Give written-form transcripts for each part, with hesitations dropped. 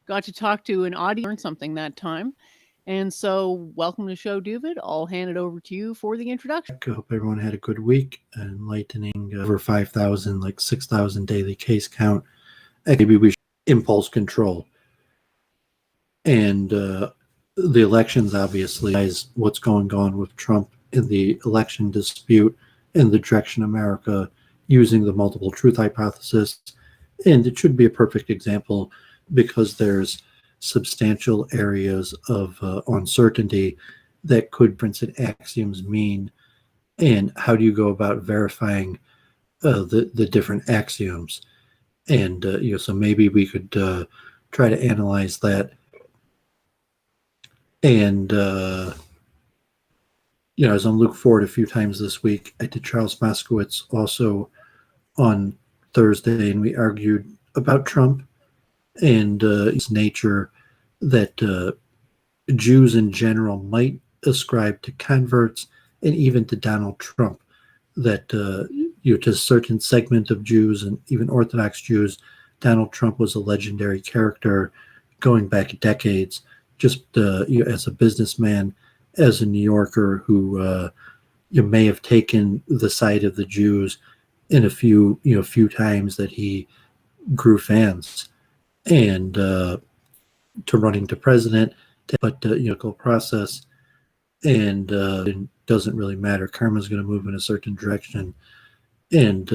got to talk to an audience, learn something that time. And so, welcome to the show, Doovid. I'll hand it over to you for the introduction. I hope everyone had a good week. Enlightening over 5,000, like 6,000 daily case count. Maybe we should impulse control. And the elections, obviously, is what's going on with Trump in the election dispute and the direction America using the multiple truth hypothesis. And it should be a perfect example because there's substantial areas of uncertainty that could different axioms mean, and how do you go about verifying the different axioms. And so maybe we could try to analyze that. And as I look forward a few times this week, I did Charles Moskowitz also on Thursday, and we argued about Trump and its nature that Jews in general might ascribe to converts and even to Donald Trump, that to a certain segment of Jews and even Orthodox Jews, Donald Trump was a legendary character going back decades, just as a businessman, as a New Yorker who you may have taken the side of the Jews in a few times that he grew fans, and to running to president, but go process, and it doesn't really matter. Karma's going to move in a certain direction, and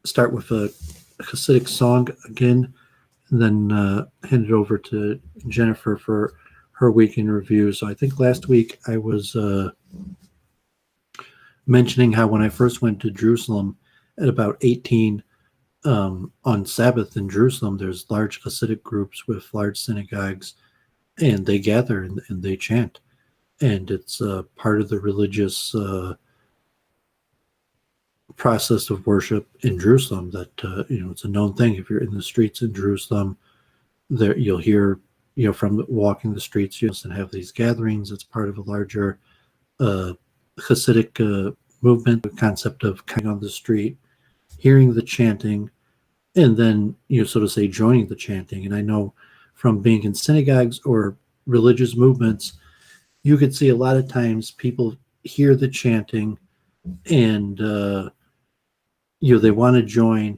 start with a Hasidic song again, and then hand it over to Jennifer for her week in review. So I think last week I was mentioning how when I first went to Jerusalem at about 18, on Sabbath in Jerusalem, there's large Hasidic groups with large synagogues, and they gather and they chant. And it's part of the religious process of worship in Jerusalem that, it's a known thing. If you're in the streets in Jerusalem, there you'll hear, from walking the streets, and have these gatherings. It's part of a larger Hasidic movement, the concept of coming on the street, hearing the chanting, and then, so to say, joining the chanting. And I know from being in synagogues or religious movements, you could see a lot of times people hear the chanting and, they want to join,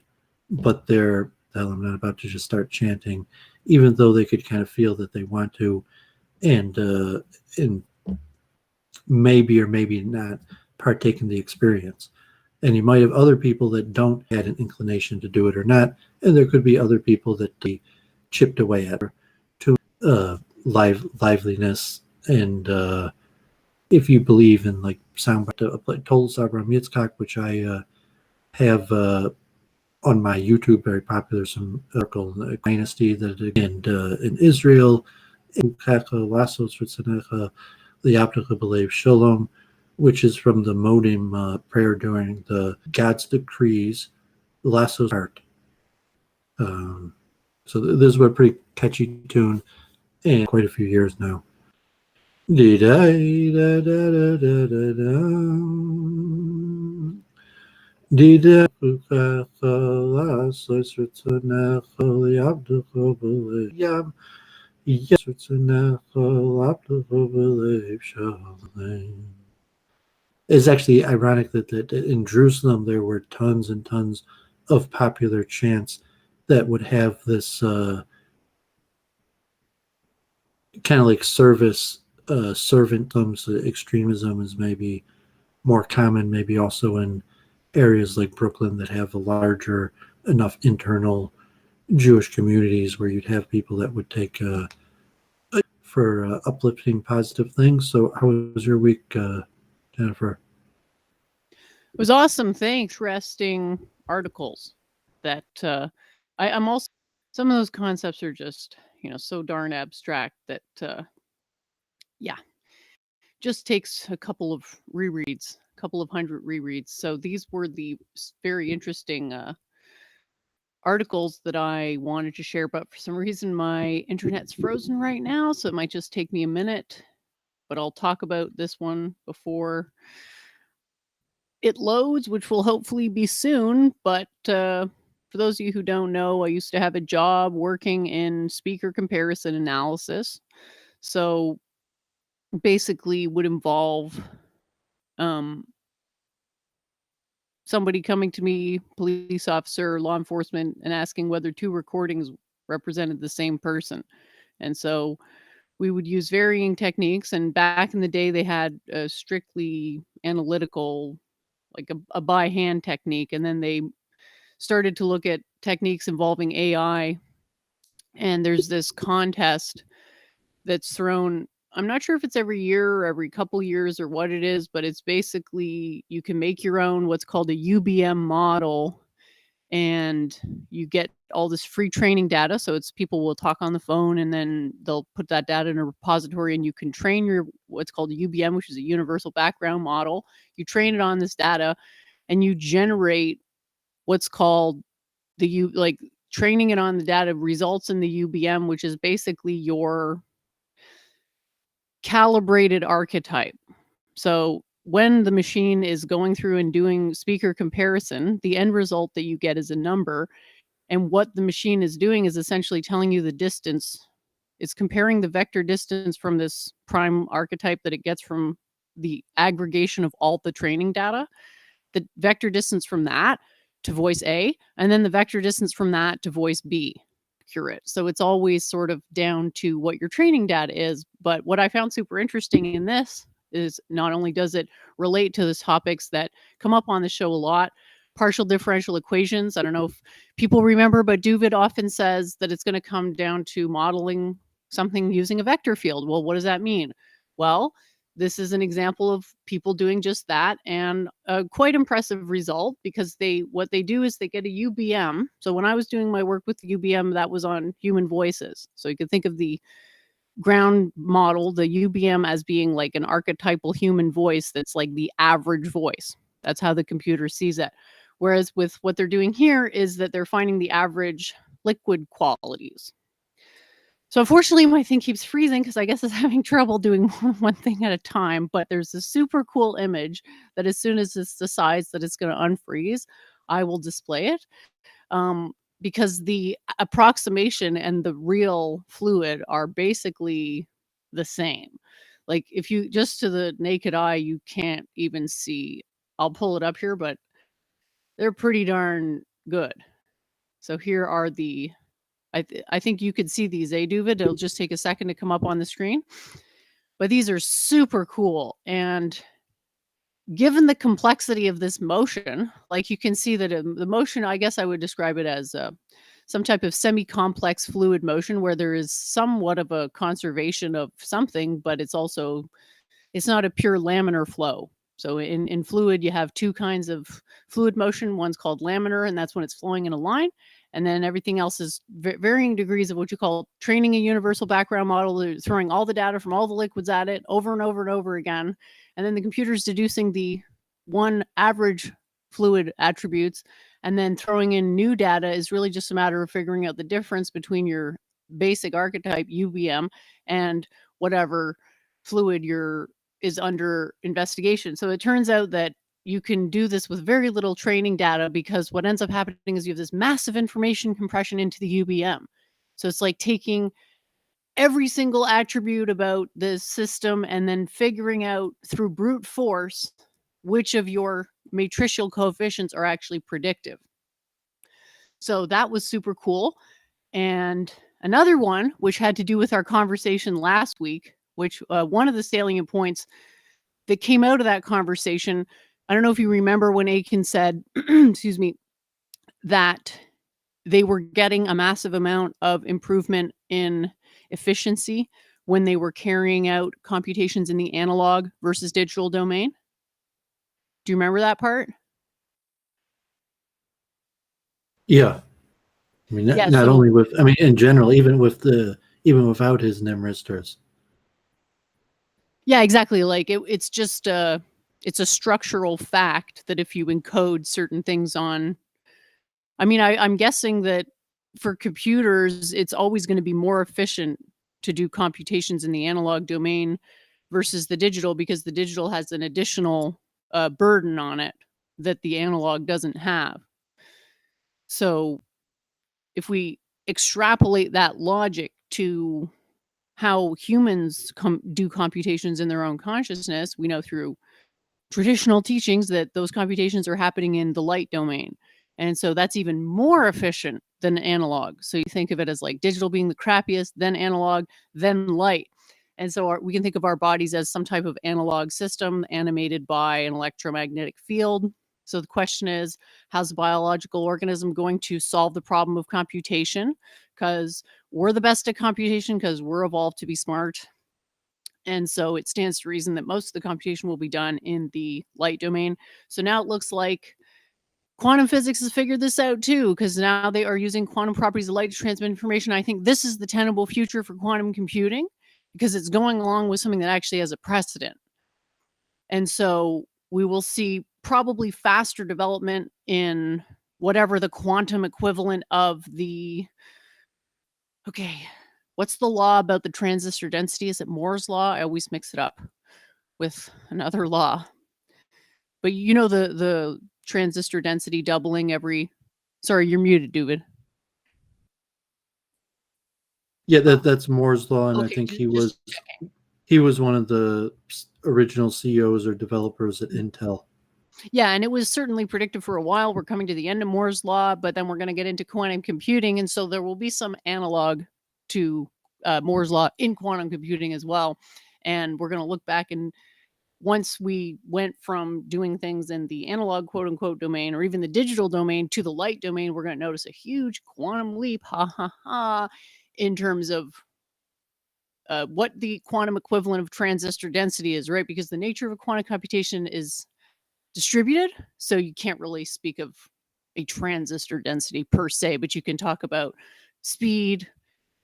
but I'm not about to just start chanting, even though they could kind of feel that they want to, and maybe or maybe not partake in the experience. And you might have other people that don't have an inclination to do it or not, and there could be other people that be chipped away at to liveliness. And if you believe in like soundbite, Total Sabra Yitzchak, which I have on my YouTube, very popular, some article in the dynasty that in Israel, which is from the Modim prayer during the God's decrees, Lasso's art. So this is a pretty catchy tune, and quite a few years now. It's actually ironic that in Jerusalem there were tons and tons of popular chants that would have this kind of like servant extremism is maybe more common, maybe also in areas like Brooklyn that have a larger enough internal Jewish communities where you'd have people that would take for uplifting positive things. So how was your week, Jennifer? It was awesome. Thanks. Interesting articles that I'm also, some of those concepts are just, so darn abstract that, just takes a couple of rereads, a couple of hundred rereads. So these were the very interesting articles that I wanted to share, but for some reason my internet's frozen right now, so it might just take me a minute, but I'll talk about this one before it loads, which will hopefully be soon. But For those of you who don't know, I used to have a job working in speaker comparison analysis. So basically would involve um, somebody coming to me, police officer, law enforcement, and asking whether two recordings represented the same person. And so we would use varying techniques. And back in the day, they had a strictly analytical, like a by hand technique. And then they started to look at techniques involving AI. And there's this contest that's thrown. I'm not sure if it's every year or every couple years or what it is, but it's basically you can make your own what's called a UBM model, and you get all this free training data. So it's people will talk on the phone and then they'll put that data in a repository, and you can train your what's called a UBM, which is a universal background model. You train it on this data and you generate what's called like training it on the data results in the UBM, which is basically your calibrated archetype. So when the machine is going through and doing speaker comparison, the end result that you get is a number. And what the machine is doing is essentially telling you the distance. It's comparing the vector distance from this prime archetype that it gets from the aggregation of all the training data, the vector distance from that to voice A, and then the vector distance from that to voice B. Accurate. So it's always sort of down to what your training data is. But what I found super interesting in this is not only does it relate to the topics that come up on the show a lot, partial differential equations. I don't know if people remember, but Doooovid often says that it's going to come down to modeling something using a vector field. Well, what does that mean? Well, this is an example of people doing just that, and a quite impressive result, because what they do is they get a UBM. So when I was doing my work with the UBM, that was on human voices. So you could think of the ground model, the UBM, as being like an archetypal human voice that's like the average voice. That's how the computer sees it. Whereas with what they're doing here is that they're finding the average liquid qualities. So unfortunately, my thing keeps freezing because I guess it's having trouble doing one thing at a time. But there's a super cool image that as soon as this decides that it's going to unfreeze, I will display it. Because the approximation and the real fluid are basically the same. Like if you just to the naked eye, you can't even see. I'll pull it up here, but they're pretty darn good. So here are the I think you could see these, Doooovid. It'll just take a second to come up on the screen. But these are super cool. And given the complexity of this motion, like you can see that the motion, I guess I would describe it as some type of semi-complex fluid motion where there is somewhat of a conservation of something, but it's not a pure laminar flow. So in fluid, you have two kinds of fluid motion. One's called laminar, and that's when it's flowing in a line. And then everything else is varying degrees of what you call training a universal background model, throwing all the data from all the liquids at it over and over and over again. And then the computer's deducing the one average fluid attributes, and then throwing in new data is really just a matter of figuring out the difference between your basic archetype UBM and whatever fluid is under investigation. So it turns out that you can do this with very little training data, because what ends up happening is you have this massive information compression into the UBM. So it's like taking every single attribute about the system and then figuring out through brute force which of your matricial coefficients are actually predictive. So that was super cool. And another one, which had to do with our conversation last week, which one of the salient points that came out of that conversation, I don't know if you remember when Aiken said, excuse me, that they were getting a massive amount of improvement in efficiency when they were carrying out computations in the analog versus digital domain. Do you remember that part? Yeah. I mean, Yeah, not so only with, I mean, in general, even without his nemristors. yeah, exactly. Like it's just it's a structural fact that if you encode certain things on, I mean, I'm guessing that for computers, it's always going to be more efficient to do computations in the analog domain versus the digital, because the digital has an additional burden on it that the analog doesn't have. So if we extrapolate that logic to how humans do computations in their own consciousness, we know through traditional teachings that those computations are happening in the light domain. And so that's even more efficient than analog. So you think of it as like digital being the crappiest, then analog, then light. And so we can think of our bodies as some type of analog system animated by an electromagnetic field. So the question is, how's a biological organism going to solve the problem of computation? Because we're the best at computation because we're evolved to be smart. And so it stands to reason that most of the computation will be done in the light domain. So now it looks like quantum physics has figured this out too, because now they are using quantum properties of light to transmit information. I think this is the tenable future for quantum computing because it's going along with something that actually has a precedent. And so we will see probably faster development in whatever the quantum equivalent of the, okay, what's the law about the transistor density? Is it Moore's law? I always mix it up with another law. But you know the transistor density doubling every. Sorry, you're muted, Doovid. Yeah, that's Moore's law, and I Okay, think just he was one of the original CEOs or developers at Intel. yeah, and it was certainly predicted for a while. We're coming to the end of Moore's law, but then we're going to get into quantum computing, and so there will be some analog to Moore's law in quantum computing as well. And we're going to look back, and once we went from doing things in the analog quote unquote domain or even the digital domain to the light domain, we're going to notice a huge quantum leap, in terms of what the quantum equivalent of transistor density is, right? Because the nature of a quantum computation is distributed, so you can't really speak of a transistor density per se, but you can talk about speed,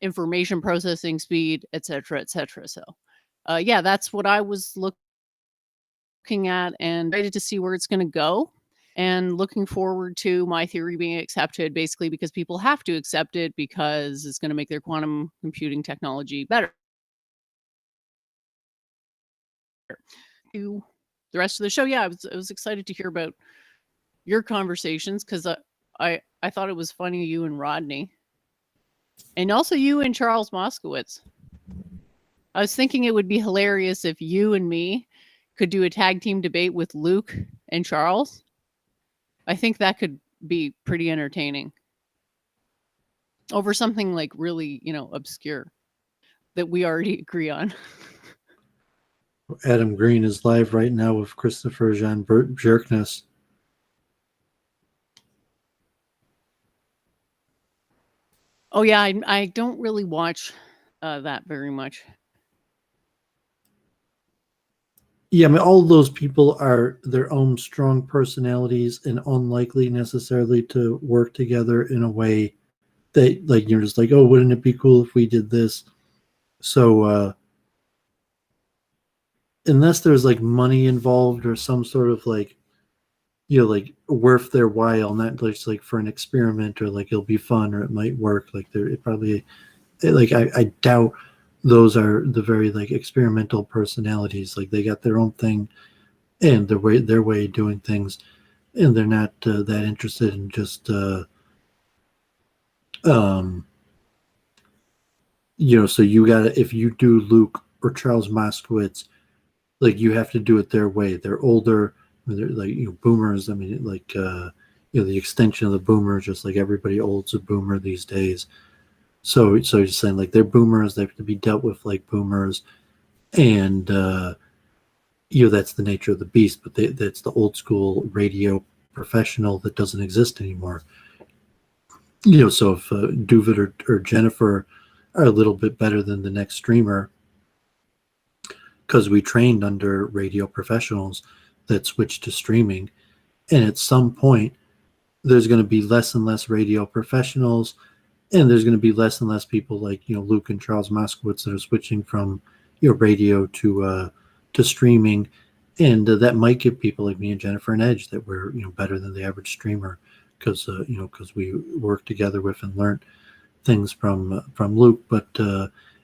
information processing speed, etc., etc. So, yeah, that's what I was looking at and excited to see where it's going to go. And looking forward to my theory being accepted, basically because people have to accept it because it's going to make their quantum computing technology better. To the rest of the show, yeah, I was excited to hear about your conversations because I thought it was funny, you and Rodney, and also you and Charles Moskowitz. I was thinking it would be hilarious if you and me could do a tag team debate with Luke and Charles. I think that could be pretty entertaining over something like really, obscure that we already agree on. Adam Green is live right now with Christopher Jean Jerkness. Oh yeah, I don't really watch that very much. Yeah, I mean, all of those people are their own strong personalities and unlikely necessarily to work together in a way that, like, you're just like, oh, wouldn't it be cool if we did this? So, unless there's like money involved or some sort of like, like worth their while, not just like for an experiment or like it'll be fun or it might work. Like it probably, like I doubt those are the very like experimental personalities. Like they got their own thing and their way of doing things, and they're not that interested in just so you gotta, if you do Luke or Charles Moskowitz, like you have to do it their way. They're older, they're like boomers. I mean, like the extension of the boomer, just like everybody old's a boomer these days. So you're saying like they're boomers, they have to be dealt with like boomers, and that's the nature of the beast. But that's the old school radio professional that doesn't exist anymore. So if Doovid or Jennifer are a little bit better than the next streamer, because we trained under radio professionals that switched to streaming, and at some point there's going to be less and less radio professionals, and there's going to be less and less people like Luke and Charles Moskowitz that are switching from radio to streaming, and that might give people like me and Jennifer an edge that we're better than the average streamer because we work together with and learned things from Luke. But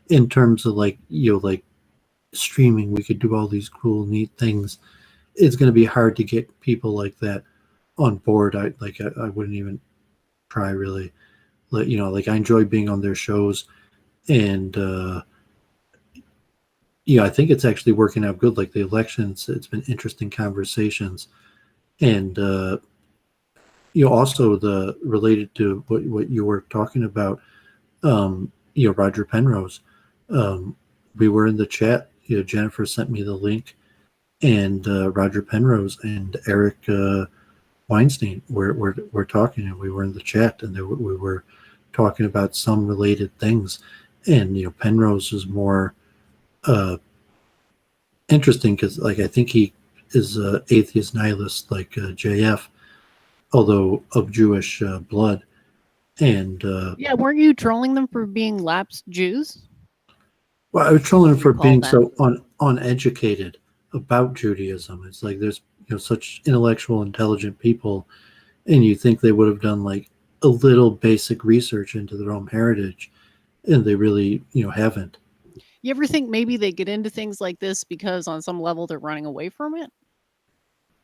in terms of like like streaming, we could do all these cool neat things. It's going to be hard to get people like that on board. I wouldn't even try really. Like I enjoy being on their shows, and I think it's actually working out good. Like the elections, it's been interesting conversations, and also the related to what you were talking about. Roger Penrose. Um, we were in the chat. Jennifer sent me the link, and Roger Penrose and Eric Weinstein were talking, and we were in the chat, and we were talking about some related things. And Penrose is more interesting because, like, I think he is atheist nihilist, like JF, although of Jewish blood. And Yeah, weren't you trolling them for being lapsed Jews? well, I was trolling him for being that. so uneducated about Judaism. It's like there's such intellectual, intelligent people, and you think they would have done like a little basic research into their own heritage, and they really haven't. You ever think maybe they get into things like this because on some level they're running away from it?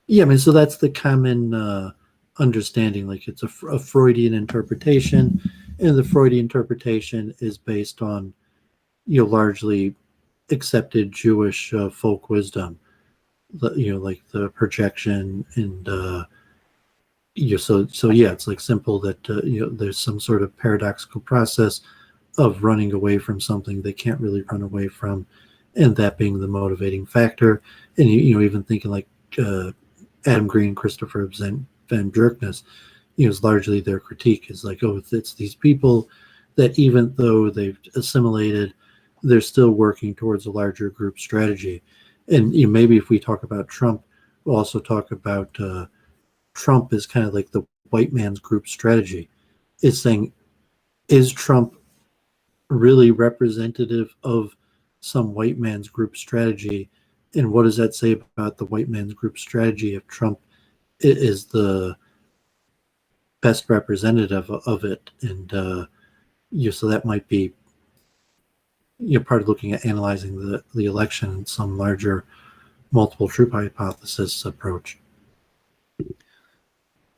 Yeah, I mean, so that's the common understanding. Like it's a Freudian interpretation, and the Freudian interpretation is based on largely accepted Jewish folk wisdom. Like the projection and so yeah, it's like simple that there's some sort of paradoxical process of running away from something they can't really run away from, and that being the motivating factor. And even thinking like Adam Green, Christopher Van Jerkness, is largely their critique is like, oh, it's these people that even though they've assimilated, they're still working towards a larger group strategy. And maybe if we talk about Trump, we'll also talk about Trump is kind of like the white man's group strategy. It's saying, is Trump really representative of some white man's group strategy? And what does that say about the white man's group strategy if Trump is the best representative of it? And so that might be part of looking at analyzing the election in some larger multiple truth hypothesis approach.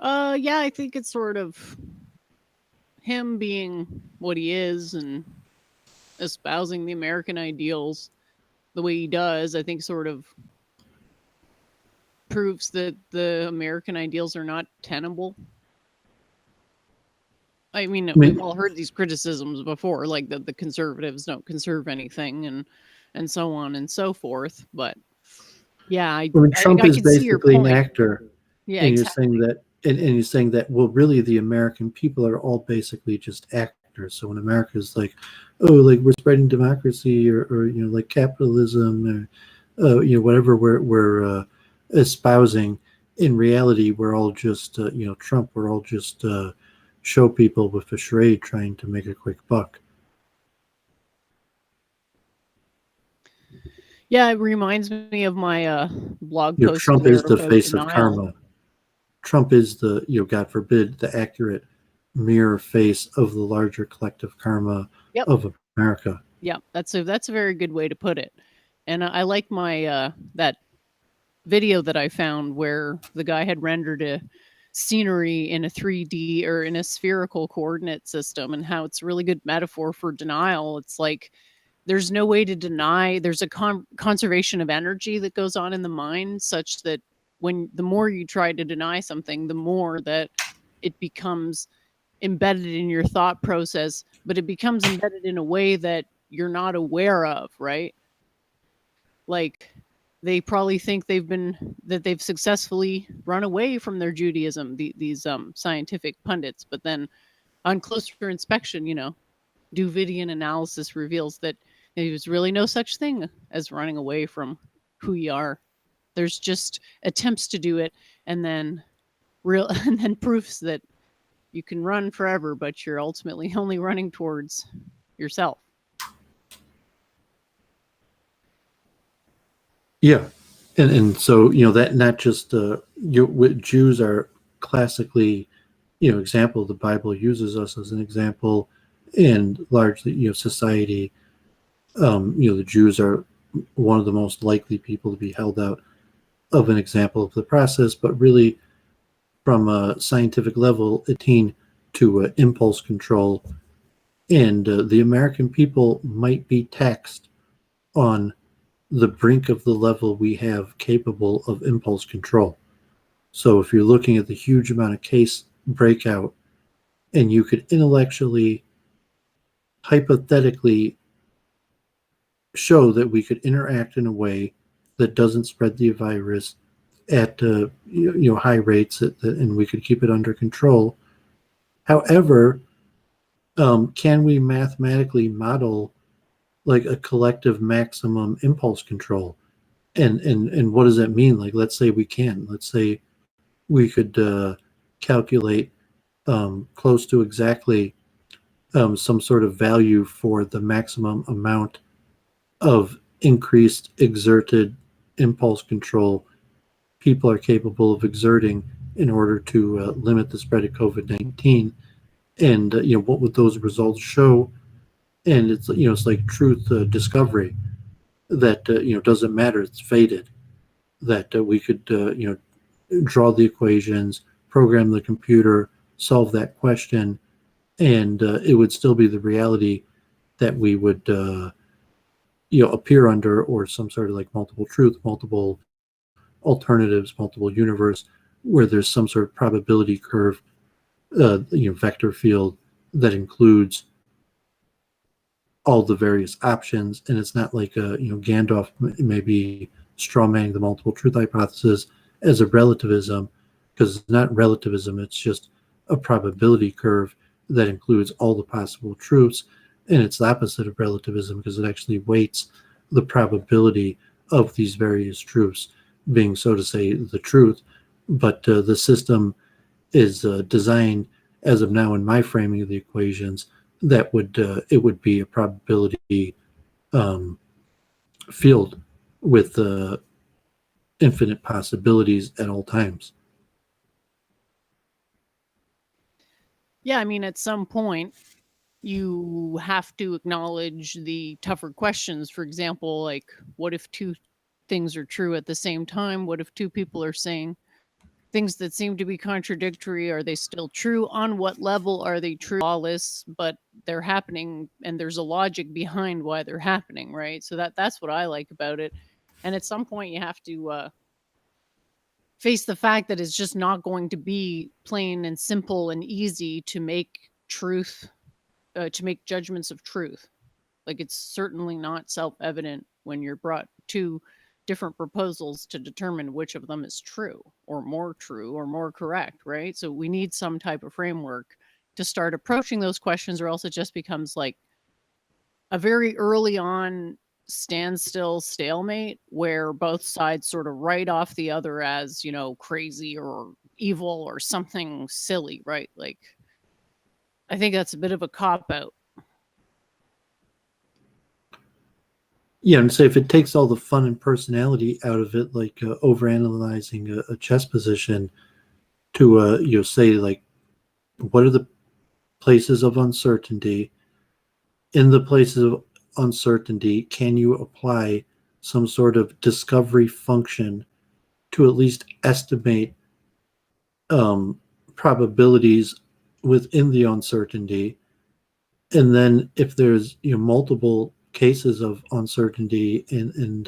Yeah, I think it's sort of him being what he is and espousing the American ideals the way he does, I think sort of proves that the American ideals are not tenable. I mean, we've all heard these criticisms before, like that the conservatives don't conserve anything and so on and so forth. But yeah, Trump is basically an actor. Yeah, and exactly. You're saying that, and you're saying that, well, really, the American people are all basically just actors. So when America's like, oh, like we're spreading democracy or like capitalism or whatever we're espousing, in reality, we're all just Trump. We're all just show people with a charade trying to make a quick buck. Yeah, it reminds me of my blog post. Trump is the face of karma. Trump is the, God forbid, the accurate mirror face of the larger collective karma of America. Yeah, that's a very good way to put it. And I like my that video that I found where the guy had rendered a scenery in a 3D or in a spherical coordinate system, and how it's a really good metaphor for denial. It's like there's no way to deny. There's a conservation of energy that goes on in the mind, such that when the more you try to deny something, the more that it becomes embedded in your thought process, but it becomes embedded in a way that you're not aware of, right? Like they probably think they've successfully run away from their Judaism, these scientific pundits, but then on closer inspection, Doovidian analysis reveals that there's really no such thing as running away from who you are. There's just attempts to do it, and then proofs that you can run forever, but you're ultimately only running towards yourself. Yeah, and so that not just Jews are classically example. The Bible uses us as an example, and largely society. The Jews are one of the most likely people to be held out of an example of the process, but really from a scientific level, to impulse control, and the American people might be taxed on the brink of the level we have capable of impulse control. So if you're looking at the huge amount of case breakout, and you could intellectually, hypothetically show that we could interact in a way that doesn't spread the virus at high rates, and we could keep it under control. However, can we mathematically model like a collective maximum impulse control? And what does that mean? Like, let's say we can. Let's say we could calculate close to exactly some sort of value for the maximum amount of increased exerted impulse control people are capable of exerting in order to limit the spread of COVID-19. And what would those results show? And it's like truth discovery that doesn't matter. It's fated that we could draw the equations, program the computer, solve that question, and it would still be the reality that we would appear under, or some sort of like multiple truth, multiple alternatives, multiple universe, where there's some sort of probability curve, vector field that includes all the various options. And it's not like Gandalf maybe strawmanning the multiple truth hypothesis as a relativism, because it's not relativism, it's just a probability curve that includes all the possible truths. And it's the opposite of relativism, because it actually weights the probability of these various truths being, so to say, the truth. But the system is designed, as of now in my framing of the equations, that it would be a probability field with infinite possibilities at all times. Yeah, I mean, at some point, you have to acknowledge the tougher questions. For example, like, what if two things are true at the same time? What if two people are saying things that seem to be contradictory? Are they still true? On what level are they true? Lawless, but they're happening, and there's a logic behind why they're happening, right? So that's what I like about it. And at some point, you have to face the fact that it's just not going to be plain and simple and easy to make truth, to make judgments of truth. Like, it's certainly not self-evident when you're brought two different proposals to determine which of them is true or more correct, right? So we need some type of framework to start approaching those questions, or else it just becomes like a very early on standstill stalemate where both sides sort of write off the other as, crazy or evil or something silly, right? Like, I think that's a bit of a cop out. Yeah, and so if it takes all the fun and personality out of it, like overanalyzing a chess position, to say, like, what are the places of uncertainty? In the places of uncertainty, can you apply some sort of discovery function to at least estimate probabilities within the uncertainty? And then if there's multiple cases of uncertainty, and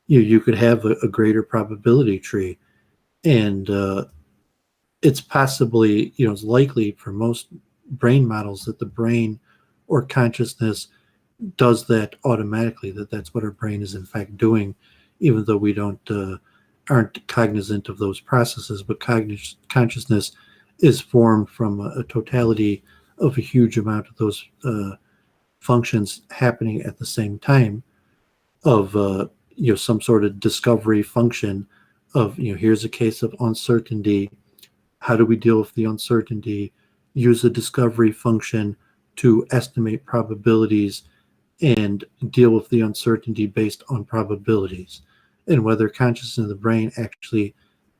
you could have a greater probability tree, and it's possibly it's likely for most brain models that the brain or consciousness does that automatically, that's what our brain is in fact doing, even though we aren't cognizant of those processes. But consciousness is formed from a totality of a huge amount of those functions happening at the same time, of some sort of discovery function of here's a case of uncertainty. How do we deal with the uncertainty? Use a discovery function to estimate probabilities and deal with the uncertainty based on probabilities. And whether consciousness in the brain actually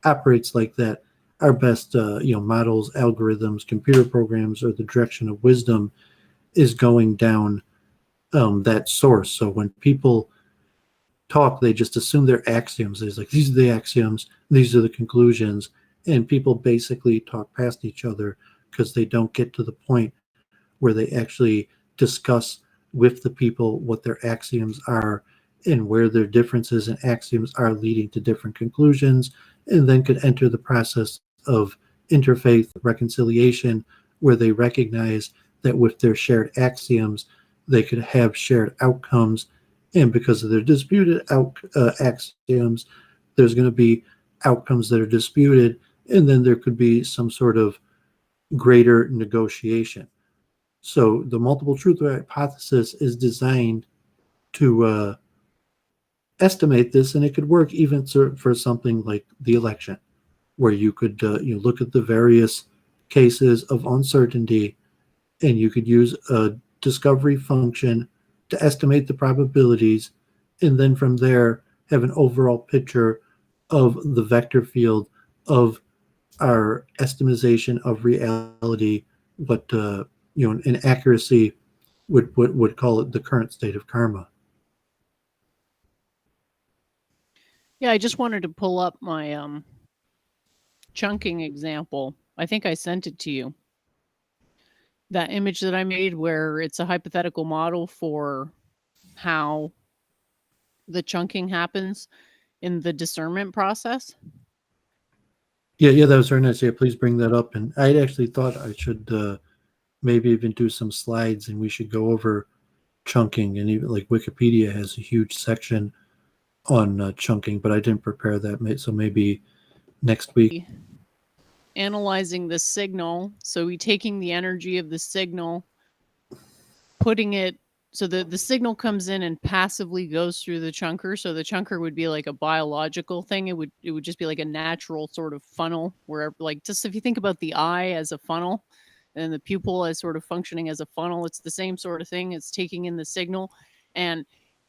operates like that, our best models, algorithms, computer programs, or the direction of wisdom is going down that source. So when people talk, they just assume they're axioms. There's like, these are the axioms, these are the conclusions, and people basically talk past each other because they don't get to the point where they actually discuss with the people what their axioms are and where their differences in axioms are leading to different conclusions, and then could enter the process of interfaith reconciliation, where they recognize that with their shared axioms, they could have shared outcomes. And because of their disputed axioms, there's going to be outcomes that are disputed, and then there could be some sort of greater negotiation. So the multiple truth hypothesis is designed to estimate this, and it could work even for something like the election, where you could look at the various cases of uncertainty, and you could use a discovery function to estimate the probabilities, and then from there have an overall picture of the vector field of our estimation of reality, what in accuracy would call it the current state of karma. Yeah, I just wanted to pull up my chunking example. I think I sent it to you. That image that I made where it's a hypothetical model for how the chunking happens in the discernment process. Yeah, that was very nice. Yeah, please bring that up. And I actually thought I should maybe even do some slides, and we should go over chunking. And even like Wikipedia has a huge section on chunking, but I didn't prepare that. So maybe next week. Analyzing the signal. So we taking the energy of the signal, putting it so the signal comes in and passively goes through the chunker. So the chunker would be like a biological thing. It would just be like a natural sort of funnel where, like, just if you think about the eye as a funnel and the pupil as sort of functioning as a funnel, it's the same sort of thing. It's taking in the signal, and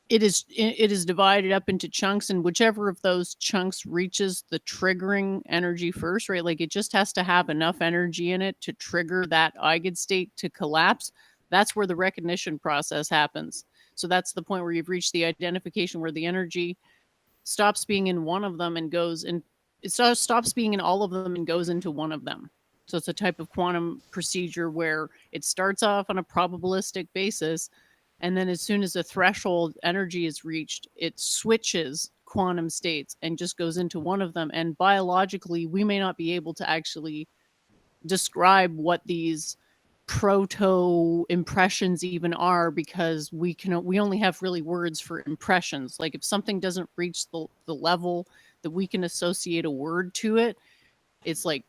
it is divided up into chunks, and whichever of those chunks reaches the triggering energy first, right? Like, it just has to have enough energy in it to trigger that eigenstate to collapse. That's where the recognition process happens. So that's the point where you've reached the identification, where the energy stops being in one of them and goes in. It stops being in all of them and goes into one of them. So it's a type of quantum procedure where it starts off on a probabilistic basis, and then as soon as a threshold energy is reached, it switches quantum states and just goes into one of them. And biologically, we may not be able to actually describe what these proto impressions even are, because we only have really words for impressions. Like, if something doesn't reach the level that we can associate a word to it, it's like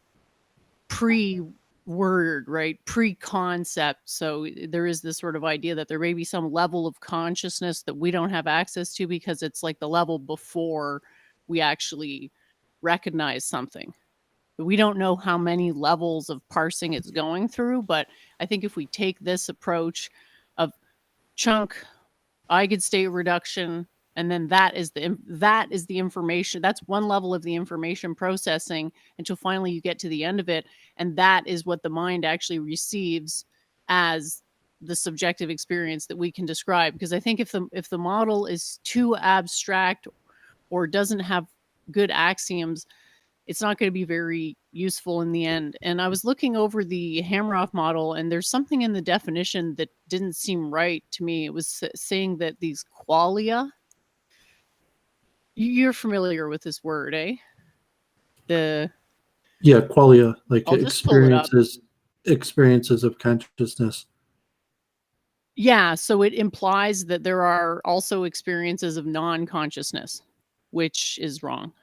pre-word, right? Pre-concept. So there is this sort of idea that there may be some level of consciousness that we don't have access to, because it's like the level before we actually recognize something. We don't know how many levels of parsing it's going through, but I think if we take this approach of chunk, eigenstate reduction, and then that is the information. That's one level of the information processing until finally you get to the end of it, and that is what the mind actually receives as the subjective experience that we can describe. Because I think if the model is too abstract or doesn't have good axioms, it's not going to be very useful in the end. And I was looking over the Hameroff model, and there's something in the definition that didn't seem right to me. It was saying that these qualia, you're familiar with this word, eh? Qualia, like I'll just pull it up. experiences of consciousness. Yeah, so it implies that there are also experiences of non-consciousness, which is wrong.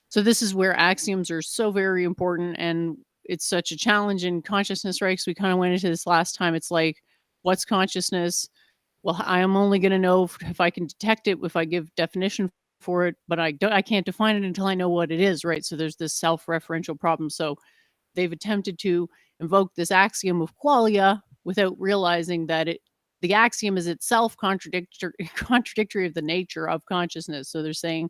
So this is where axioms are so very important, and it's such a challenge in consciousness, right? Because we kind of went into this last time. It's like, what's consciousness? Well, I am only going to know if I can detect it, if I give definition for it, but I can't define it until I know what it is, right? So there's this self-referential problem. So they've attempted to invoke this axiom of qualia without realizing that the axiom is itself contradictory of the nature of consciousness. So they're saying,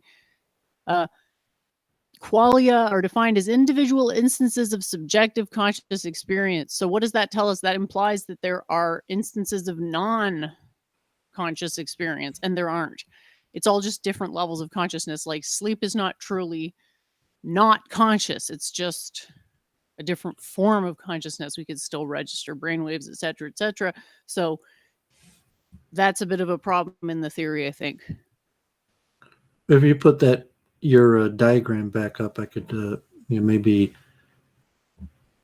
qualia are defined as individual instances of subjective conscious experience. So what does that tell us? That implies that there are instances of non-conscious experience, and there aren't. It's all just different levels of consciousness. Like, sleep is not truly not conscious. It's just a different form of consciousness. We could still register brainwaves, et cetera, et cetera. So that's a bit of a problem in the theory, I think. If you put your diagram back up, I could maybe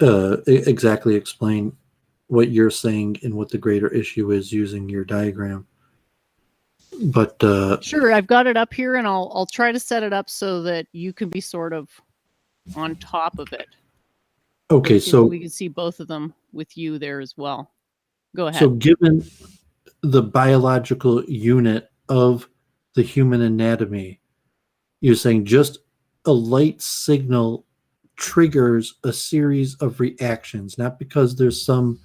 exactly explain what you're saying and what the greater issue is using your diagram. But sure, I've got it up here, and I'll try to set it up so that you can be sort of on top of it. Okay, so we can see both of them with you there as well. Go ahead. So given the biological unit of the human anatomy, you're saying just a light signal triggers a series of reactions, not because there's some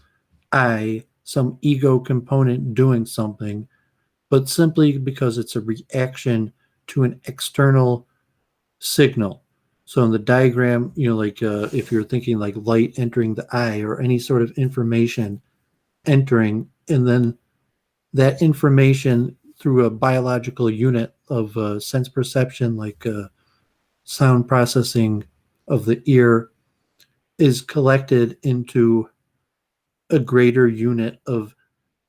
ego component doing something, but simply because it's a reaction to an external signal. So in the diagram, if you're thinking like light entering the eye or any sort of information entering, and then that information through a biological unit of sense perception, like sound processing of the ear, is collected into a greater unit of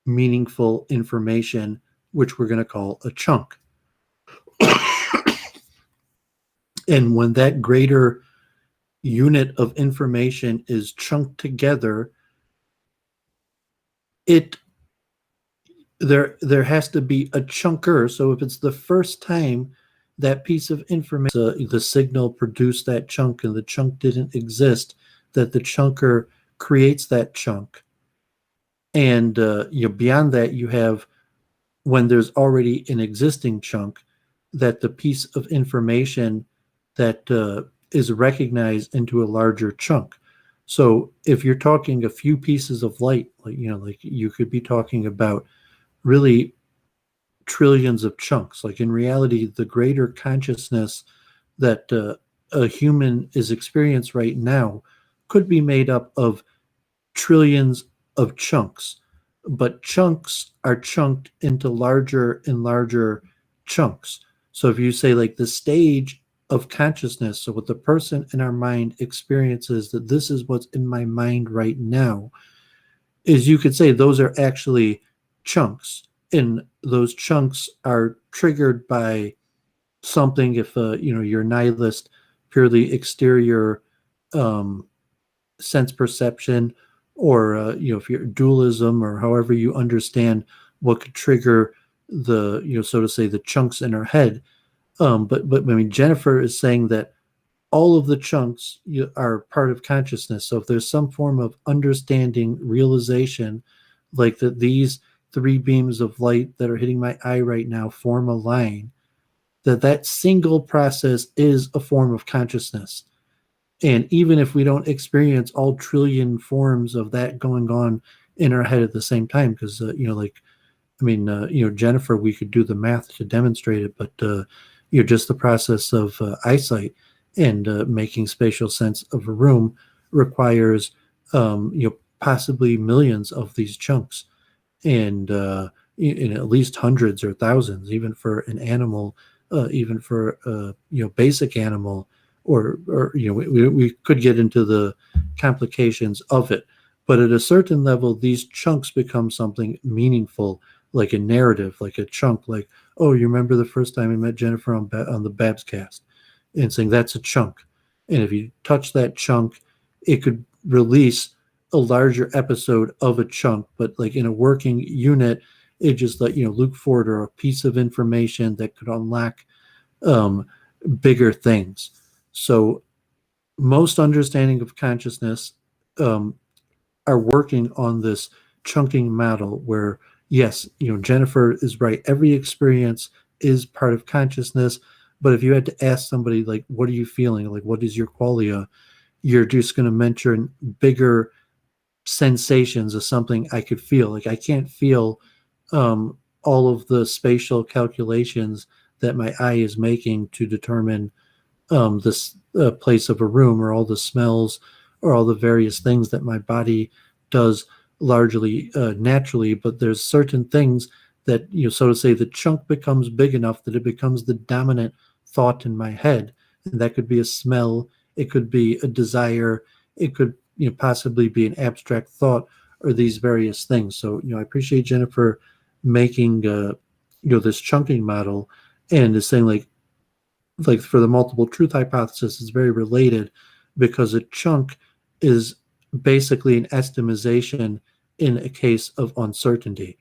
meaningful information, which we're going to call a chunk. And when that greater unit of information is chunked together, there has to be a chunker. So if it's the first time that piece of information, the signal produced that chunk and the chunk didn't exist, that the chunker creates that chunk. And beyond that, you have, when there's already an existing chunk, that the piece of information that is recognized into a larger chunk. So if you're talking a few pieces of light, like you could be talking about really trillions of chunks. Like in reality, the greater consciousness that a human is experiencing right now could be made up of trillions of chunks, but chunks are chunked into larger and larger chunks. So if you say like the stage of consciousness, so what the person in our mind experiences, that this is what's in my mind right now, is you could say those are actually chunks, and those chunks are triggered by something. If you're nihilist, purely exterior sense perception, or if you're dualism, or however you understand what could trigger the so to say the chunks in our head. But I mean, Jennifer is saying that all of the chunks are part of consciousness. So if there's some form of understanding, realization, like that these three beams of light that are hitting my eye right now form a line, that single process is a form of consciousness. And even if we don't experience all trillion forms of that going on in our head at the same time, because Jennifer, we could do the math to demonstrate it, but just the process of eyesight and making spatial sense of a room requires possibly millions of these chunks, and in at least hundreds or thousands, even for an animal, even for basic animal, or we could get into the complications of it. But at a certain level, these chunks become something meaningful, like a narrative, like a chunk, like, oh, you remember the first time I met Jennifer on the Babs cast, and saying that's a chunk. And if you touch that chunk, it could release a larger episode of a chunk, but like in a working unit, it just let look forward, or a piece of information that could unlock bigger things. So most understanding of consciousness are working on this chunking model where, yes, Jennifer is right. Every experience is part of consciousness. But if you had to ask somebody, like, what are you feeling? Like, what is your qualia? You're just going to mention bigger sensations of something I could feel. Like, I can't feel all of the spatial calculations that my eye is making to determine this place of a room, or all the smells, or all the various things that my body does largely naturally. But there's certain things that, so to say, the chunk becomes big enough that it becomes the dominant thought in my head. And that could be a smell, it could be a desire, it could possibly be an abstract thought or these various things. So I appreciate Jennifer making this chunking model and is saying like for the multiple truth hypothesis is very related because a chunk is basically an estimation in a case of uncertainty.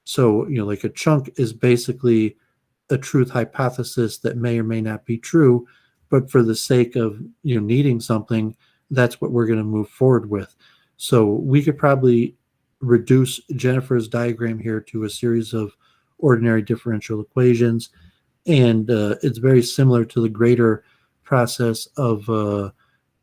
So, like a chunk is basically a truth hypothesis that may or may not be true, but for the sake of, needing something, that's what we're going to move forward with. So we could probably reduce Jennifer's diagram here to a series of ordinary differential equations. And it's very similar to the greater process of,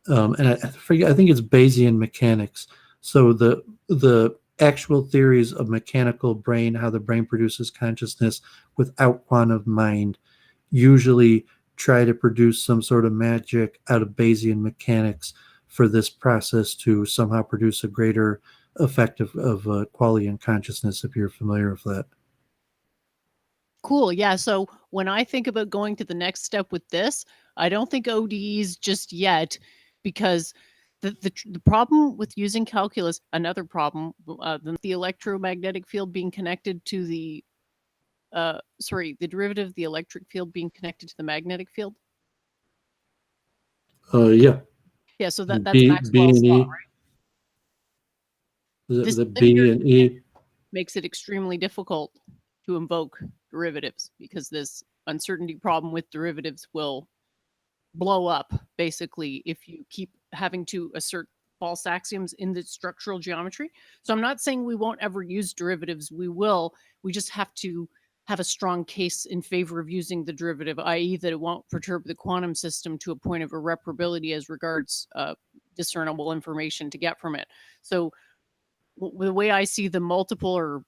and I forget, I think it's Bayesian mechanics. So the actual theories of mechanical brain, how the brain produces consciousness without quantum mind, usually try to produce some sort of magic out of Bayesian mechanics for this process to somehow produce a greater effect of quality and consciousness, if you're familiar with that. Cool. Yeah. So when I think about going to the next step with this, I don't think ODEs just yet, because the problem with using calculus, another problem, the electromagnetic field being connected to the the derivative of the electric field being connected to the magnetic field. Yeah. Yeah. So that's B Maxwell's and law, E. right? The This B and E. makes it extremely difficult to invoke derivatives because this uncertainty problem with derivatives will blow up basically if you keep having to assert false axioms in the structural geometry. So I'm not saying we won't ever use derivatives. We will. We just have to have a strong case in favor of using the derivative, i.e. that it won't perturb the quantum system to a point of irreparability as regards discernible information to get from it. So the way I see the multiple or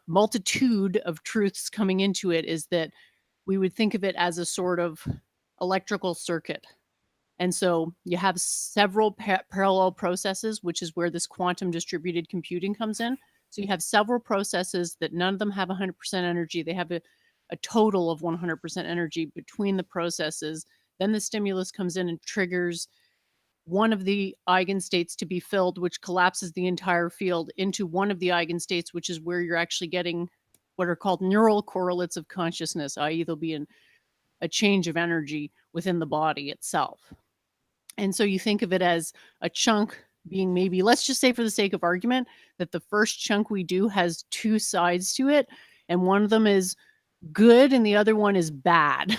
multitude of truths coming into it is that we would think of it as a sort of electrical circuit. And so you have several parallel processes, which is where this quantum distributed computing comes in. So you have several processes that none of them have 100% energy. They have a total of 100% energy between the processes. Then the stimulus comes in and triggers one of the eigenstates to be filled, which collapses the entire field into one of the eigenstates, which is where you're actually getting what are called neural correlates of consciousness, i.e. there'll be a change of energy within the body itself. And so you think of it as a chunk being maybe, let's just say for the sake of argument, that the first chunk we do has two sides to it, and one of them is good and the other one is bad.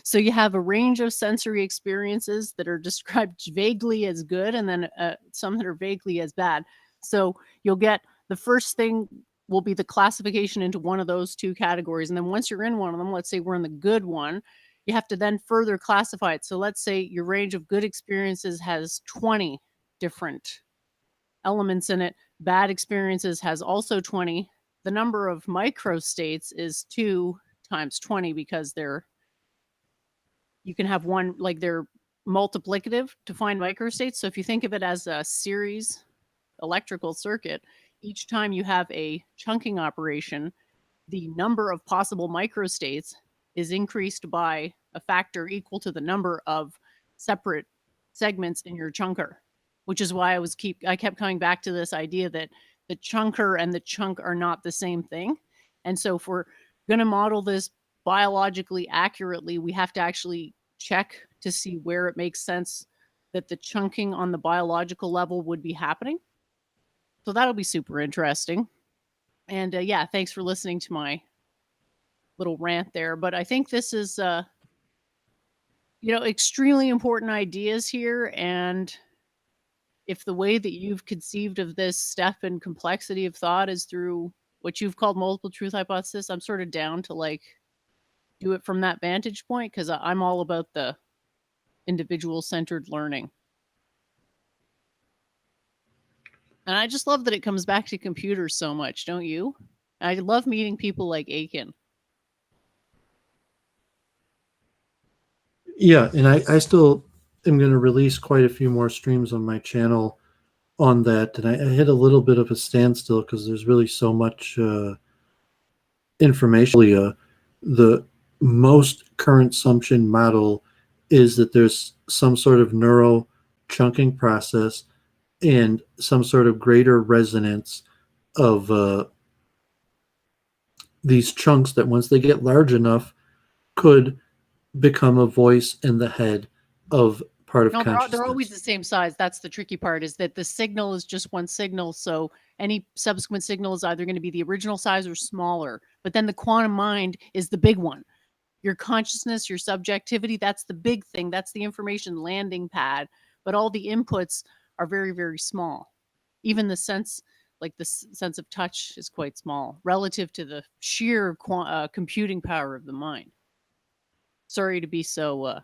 So you have a range of sensory experiences that are described vaguely as good and then some that are vaguely as bad. So you'll get the first thing will be the classification into one of those two categories. And then once you're in one of them, let's say we're in the good one, you have to then further classify it. So let's say your range of good experiences has 20 different elements in it. Bad experiences has also 20. The number of microstates is 2 times 20 because you can have one, like they're multiplicative to find microstates. So if you think of it as a series electrical circuit, each time you have a chunking operation, the number of possible microstates is increased by a factor equal to the number of separate segments in your chunker, which is why I kept coming back to this idea that the chunker and the chunk are not the same thing. And so if we're going to model this biologically accurately, we have to actually check to see where it makes sense that the chunking on the biological level would be happening. So that'll be super interesting. And yeah, thanks for listening to my little rant there. But I think this is, extremely important ideas here. And if the way that you've conceived of this step and complexity of thought is through what you've called multiple truth hypothesis, I'm sort of down to do it from that vantage point because I'm all about the individual centered learning. And I just love that it comes back to computers so much, don't you? I love meeting people like Aiken. Yeah, and I still am going to release quite a few more streams on my channel on that. And I hit a little bit of a standstill because there's really so much information. The most current assumption model is that there's some sort of neural chunking process and some sort of greater resonance of these chunks that once they get large enough could become a voice in the head of part of No, they're always consciousness. the same size. That's the tricky part, is that the signal is just one signal. So any subsequent signal is either going to be the original size or smaller. But then the quantum mind is the big one. Your consciousness, your subjectivity, that's the big thing. That's the information landing pad. But all the inputs are very, very small. Even the sense, like the sense of touch, is quite small relative to the sheer computing power of the mind. Sorry to be so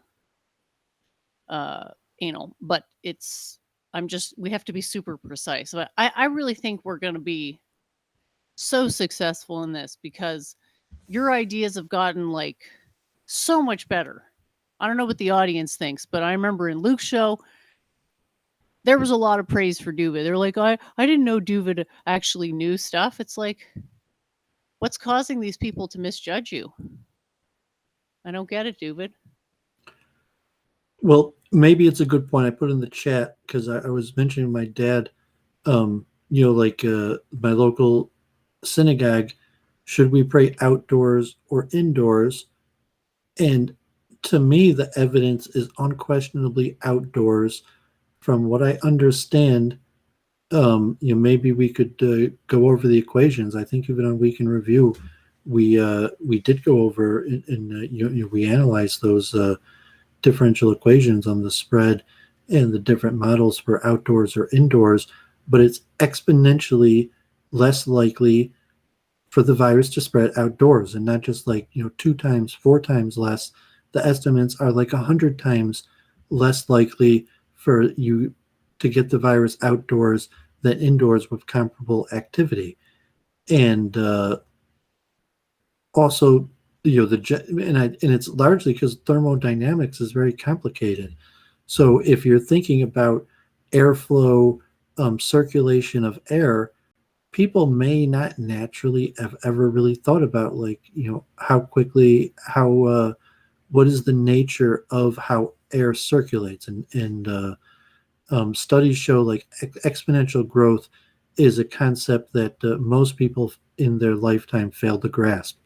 anal, but we have to be super precise. But I really think we're going to be so successful in this because your ideas have gotten like so much better. I don't know what the audience thinks, but I remember in Luke's show, there was a lot of praise for Doovid. They're like, I didn't know Doovid actually knew stuff. It's like, what's causing these people to misjudge you? I don't get it, Doovid. Well, maybe it's a good point. I put in the chat because I was mentioning my dad. Like my local synagogue, should we pray outdoors or indoors? And to me, the evidence is unquestionably outdoors. From what I understand, maybe we could go over the equations. I think even on Week in Review, we did go over and we analyzed those differential equations on the spread and the different models for outdoors or indoors, but it's exponentially less likely for the virus to spread outdoors, and not just like 2 times, 4 times less. The estimates are like 100 times less likely for you to get the virus outdoors than indoors with comparable activity. And also, and it's largely because thermodynamics is very complicated. So if you're thinking about airflow, circulation of air, people may not naturally have ever really thought about, like, how quickly, what is the nature of how air circulates. And studies show like exponential growth is a concept that most people in their lifetime fail to grasp.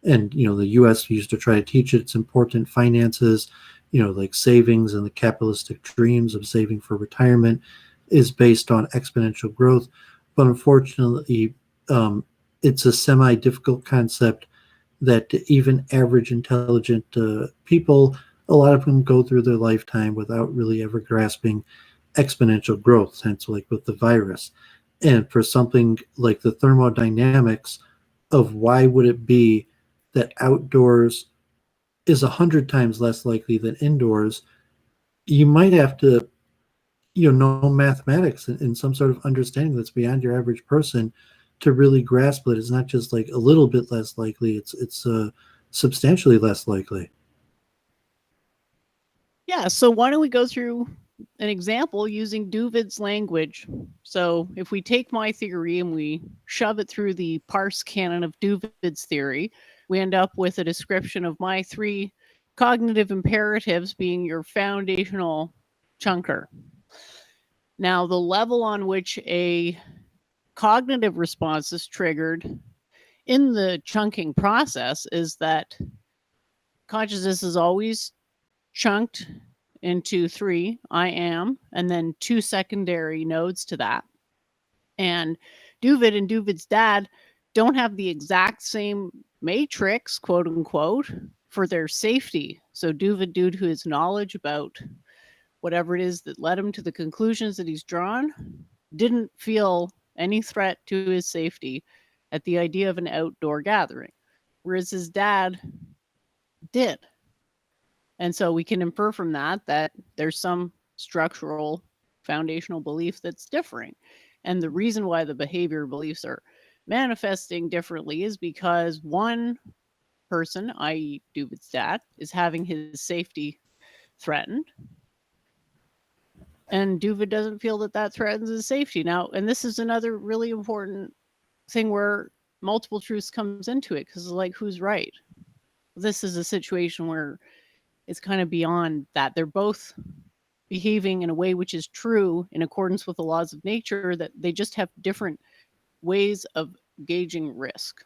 And the U.S. used to try to teach it. It's important. Finances, like savings and the capitalistic dreams of saving for retirement is based on exponential growth. But unfortunately, it's a semi-difficult concept that even average intelligent people, a lot of them go through their lifetime without really ever grasping exponential growth, hence like with the virus. And for something like the thermodynamics of why would it be that outdoors is 100 times less likely than indoors, you might have to know mathematics and some sort of understanding that's beyond your average person to really grasp it. It's not just like a little bit less likely, it's substantially less likely. Yeah, so why don't we go through an example using Doovid's language? So if we take my theory and we shove it through the parse canon of Doovid's theory, we end up with a description of my 3 cognitive imperatives being your foundational chunker. Now, the level on which a cognitive response is triggered in the chunking process is that consciousness is always chunked into 3, I am, and then 2 secondary nodes to that. And Doovid and Doovid's dad don't have the exact same matrix, quote unquote, for their safety. So Doovid, due to his knowledge about whatever it is that led him to the conclusions that he's drawn, didn't feel any threat to his safety at the idea of an outdoor gathering, whereas his dad did. And so we can infer from that there's some structural foundational belief that's differing. And the reason why the behavior beliefs are manifesting differently is because one person, i.e., Doovid's dad, is having his safety threatened. And Doovid doesn't feel that threatens his safety. Now, and this is another really important thing where multiple truths comes into it, because like, who's right? This is a situation where it's kind of beyond that. They're both behaving in a way which is true in accordance with the laws of nature, that they just have different ways of gauging risk.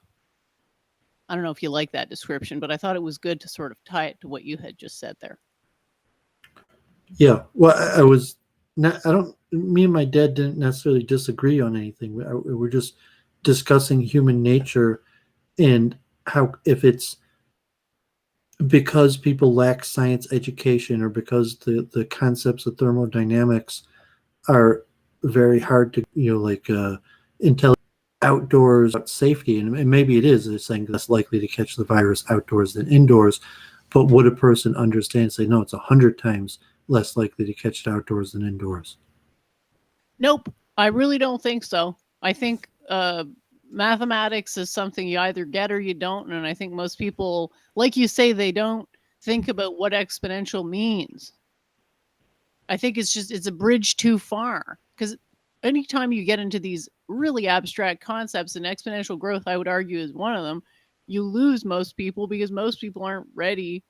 I don't know if you like that description, but I thought it was good to sort of tie it to what you had just said there. Yeah. Well, I was not. I don't. Me and my dad didn't necessarily disagree on anything. We're just discussing human nature and how, if it's because people lack science education or because the concepts of thermodynamics are very hard to, intelligent outdoors safety, and maybe it is, it's saying less likely to catch the virus outdoors than indoors, but would a person understand, say, no, it's 100 times less likely to catch it outdoors than indoors? Nope, I really don't think so. I think mathematics is something you either get or you don't, and I think most people, like you say, they don't think about what exponential means. I think it's a bridge too far, because anytime you get into these really abstract concepts, and exponential growth, I would argue, is one of them, you lose most people because most people aren't ready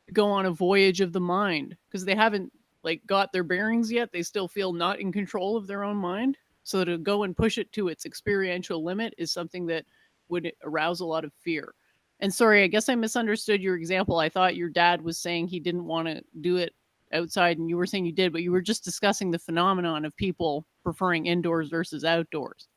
to go on a voyage of the mind because they haven't like got their bearings yet. They still feel not in control of their own mind. So to go and push it to its experiential limit is something that would arouse a lot of fear. And sorry, I guess I misunderstood your example. I thought your dad was saying he didn't want to do it outside, and you were saying you did, but you were just discussing the phenomenon of people preferring indoors versus outdoors.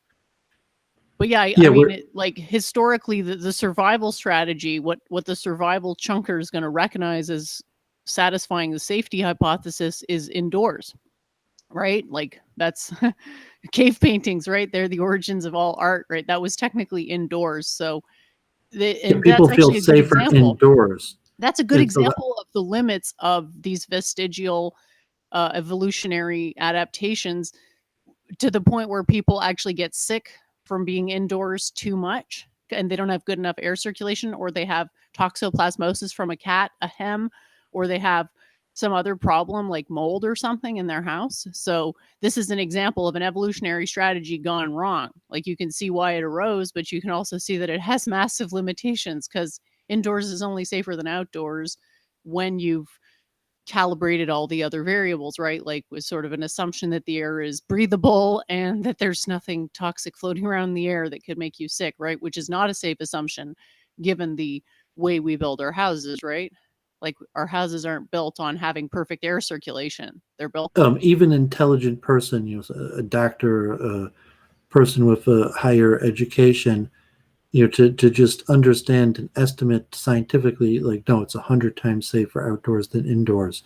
But yeah, I Yeah, mean, like historically, the survival strategy, what the survival chunker is going to recognize as satisfying the safety hypothesis is indoors, right? Like that's cave paintings, right? They're the origins of all art, right? That was technically indoors. So, and people that's feel actually a good safer example. indoors. That's a good And so that, example of the limits of these vestigial evolutionary adaptations, to the point where people actually get sick from being indoors too much and they don't have good enough air circulation, or they have toxoplasmosis from a cat, a hem, or they have some other problem like mold or something in their house. So this is an example of an evolutionary strategy gone wrong. Like you can see why it arose, but you can also see that it has massive limitations, because indoors is only safer than outdoors when you've calibrated all the other variables, right? Like with sort of an assumption that the air is breathable and that there's nothing toxic floating around in the air that could make you sick, right? Which is not a safe assumption given the way we build our houses, right? Like our houses aren't built on having perfect air circulation. They're built even intelligent person, a doctor, a person with a higher education, to just understand and estimate scientifically, like, no, it's 100 times safer outdoors than indoors,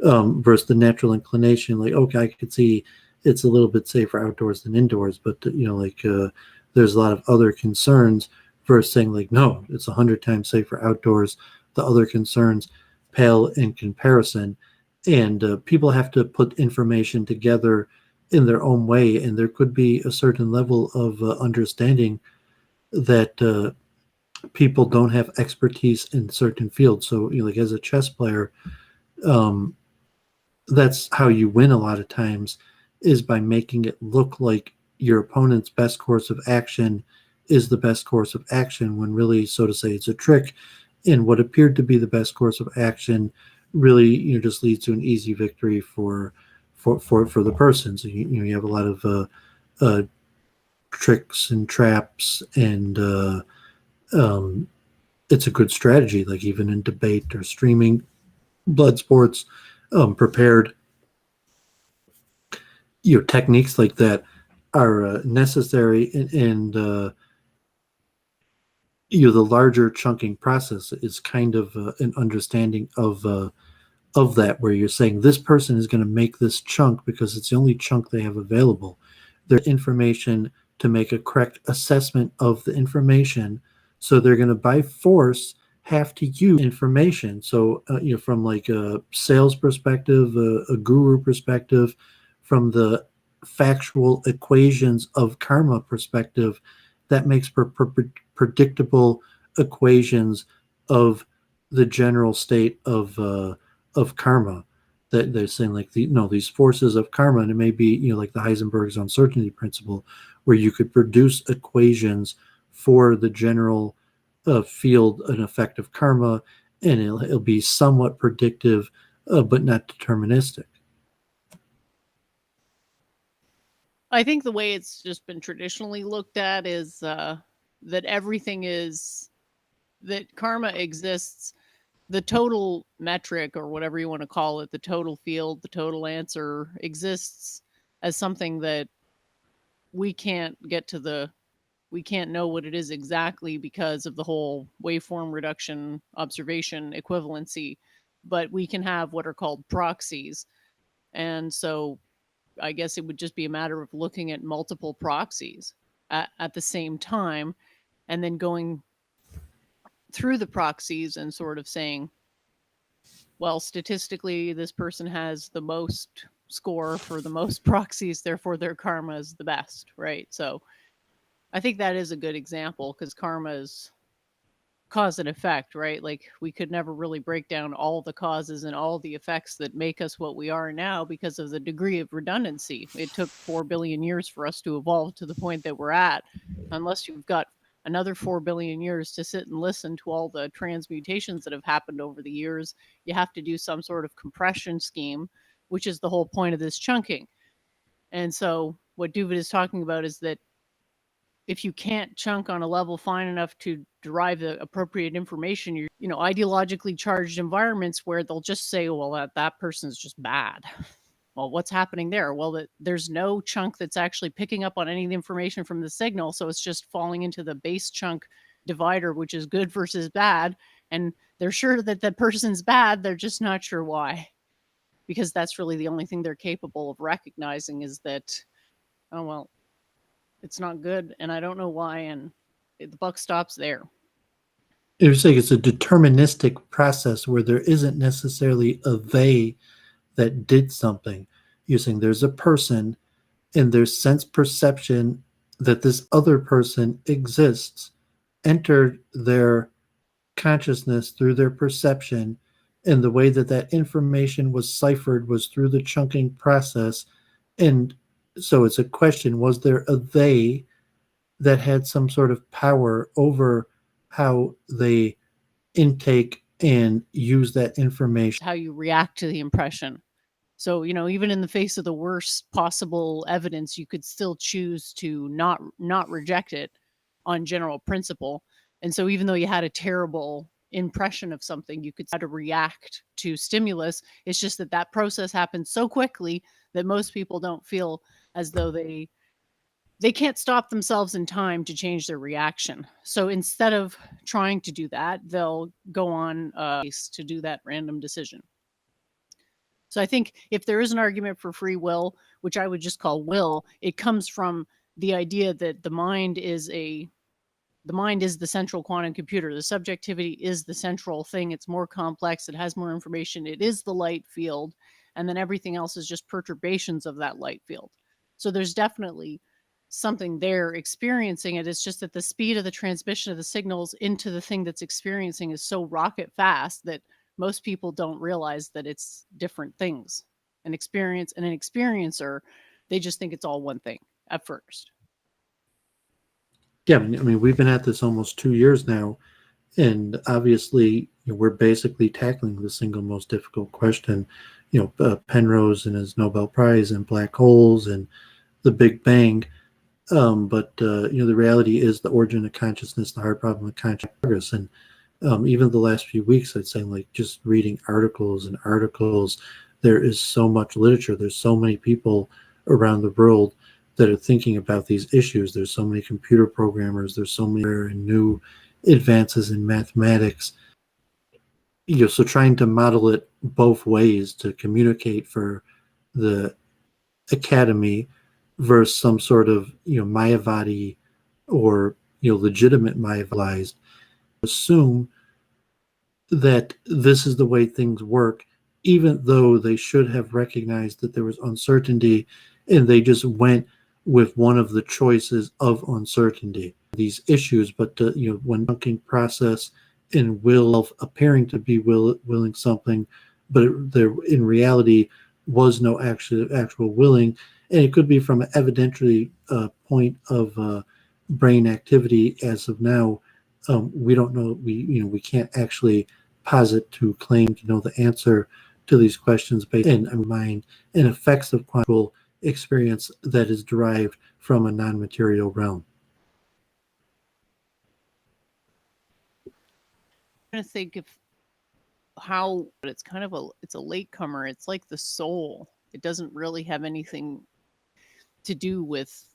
versus the natural inclination, like, okay, I could see it's a little bit safer outdoors than indoors, but there's a lot of other concerns versus saying, like, no, it's 100 times safer outdoors. The other concerns pale in comparison, and people have to put information together in their own way, and there could be a certain level of understanding that people don't have expertise in certain fields. So, like as a chess player, um, that's how you win a lot of times, is by making it look like your opponent's best course of action is the best course of action, when really, so to say, it's a trick. And what appeared to be the best course of action really, just leads to an easy victory for the person. So you have a lot of tricks and traps, and it's a good strategy. Like even in debate or streaming, blood sports, prepared, techniques like that are necessary, and the larger chunking process is kind of an understanding of that, where you're saying this person is going to make this chunk because it's the only chunk they have available. There's information to make a correct assessment of the information, so they're going to by force have to use information. So from like a sales perspective, a guru perspective, from the factual equations of karma perspective, that makes predictable equations of the general state of karma. That they're saying, like, these forces of karma, and it may be like the Heisenberg's uncertainty principle, where you could produce equations for the general field and effect of karma, and it'll be somewhat predictive, but not deterministic. I think the way it's just been traditionally looked at is that everything is that karma exists. The total metric, or whatever you want to call it, the total field, the total answer, exists as something that we can't get to we can't know what it is exactly because of the whole waveform reduction observation equivalency, but we can have what are called proxies. And so I guess it would just be a matter of looking at multiple proxies at the same time, and then going through the proxies and sort of saying, well, statistically, this person has the most score for the most proxies, therefore their karma is the best, right? So I think that is a good example, because karma is cause and effect, right? Like, we could never really break down all the causes and all the effects that make us what we are now because of the degree of redundancy. It took 4 billion years for us to evolve to the point that we're at. Unless you've got another 4 billion years to sit and listen to all the transmutations that have happened over the years, you have to do some sort of compression scheme, which is the whole point of this chunking. And so what Doovid is talking about is that if you can't chunk on a level fine enough to derive the appropriate information, you're, ideologically charged environments where they'll just say, well, that person's just bad. Well, what's happening there? Well, there's no chunk that's actually picking up on any of the information from the signal. So it's just falling into the base chunk divider, which is good versus bad. And they're sure that the person's bad. They're just not sure why. Because that's really the only thing they're capable of recognizing, is that, oh, well, it's not good, and I don't know why, and the buck stops there. You're saying it's a deterministic process where there isn't necessarily a they that did something. You're saying there's a person, and there's sense perception that this other person exists, entered their consciousness through their perception, and the way that that information was ciphered was through the chunking process. And so it's a question, was there a they that had some sort of power over how they intake and use that information? How you react to the impression. So, even in the face of the worst possible evidence, you could still choose to not reject it on general principle. And so even though you had a terrible impression of something, you could how to react to stimulus. It's just that process happens so quickly that most people don't feel as though they can't stop themselves in time to change their reaction. So instead of trying to do that, they'll go on to do that random decision. So I think if there is an argument for free will, which I would just call will, it comes from the idea that the mind is the central quantum computer. The subjectivity is the central thing. It's more complex. It has more information. It is the light field. And then everything else is just perturbations of that light field. So there's definitely something there experiencing it. It's just that the speed of the transmission of the signals into the thing that's experiencing is so rocket fast that most people don't realize that it's different things. An experience and an experiencer, they just think it's all one thing at first. Yeah, I mean, we've been at this almost 2 years now, and obviously we're basically tackling the single most difficult question. Penrose and his Nobel Prize, and black holes, and the Big Bang. But the reality is the origin of consciousness, the hard problem of consciousness. And even the last few weeks, I'd say, like, just reading articles and articles, there is so much literature. There's so many people around the world that are thinking about these issues. There's so many computer programmers. There's so many new advances in mathematics. So trying to model it both ways to communicate for the academy versus some sort of Mayavadi or legitimate Mayavadized, assume that this is the way things work, even though they should have recognized that there was uncertainty, and they just went with one of the choices of uncertainty. These issues, but when chunking process and will of appearing to be willing something, but there in reality was no actual willing, and it could be from an evidentiary point of brain activity. As of now, we don't know. We can't actually posit to claim to know the answer to these questions based in mind and effects of quantum experience that is derived from a non-material realm. I'm trying to think of how it's kind of it's a latecomer. It's like the soul. It doesn't really have anything to do with.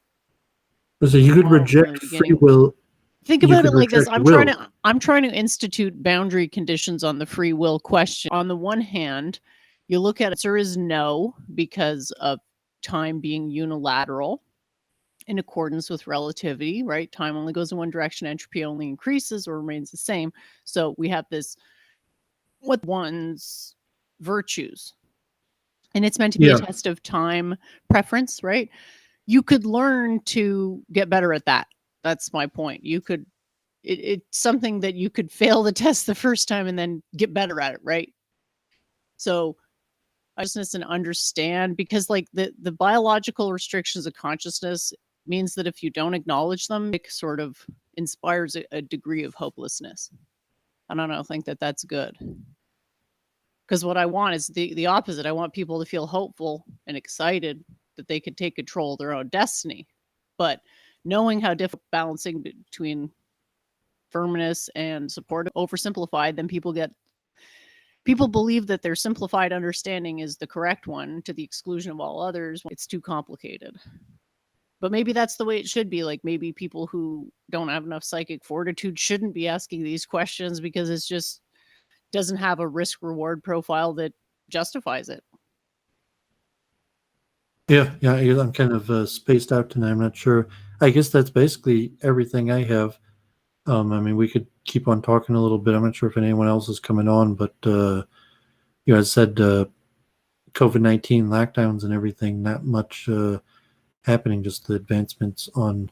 So you could reject free will. Think about it like this. I'm trying to institute boundary conditions on the free will question. On the one hand, you look at it, answer is no, because of time being unilateral in accordance with relativity, right? Time only goes in one direction, entropy only increases or remains the same. So we have this, what one's virtues. And it's meant to be a test of time preference, right? You could learn to get better at that. That's my point. You could, it's something that you could fail the test the first time and then get better at it, right? So consciousness and understand, because like the biological restrictions of consciousness means that if you don't acknowledge them, it sort of inspires a degree of hopelessness. I don't know, I think that that's good. Because what I want is the opposite. I want people to feel hopeful and excited that they could take control of their own destiny. But knowing how difficult balancing between firmness and support oversimplified, then people believe that their simplified understanding is the correct one to the exclusion of all others. It's too complicated. But maybe that's the way it should be. Like maybe people who don't have enough psychic fortitude shouldn't be asking these questions because it's just doesn't have a risk reward profile that justifies it. Yeah, I'm kind of spaced out tonight. I'm not sure. I guess that's basically everything I have. I mean, we could keep on talking a little bit. I'm not sure if anyone else is coming on, but as I said, COVID-19 lockdowns and everything, not much happening. Just the advancements on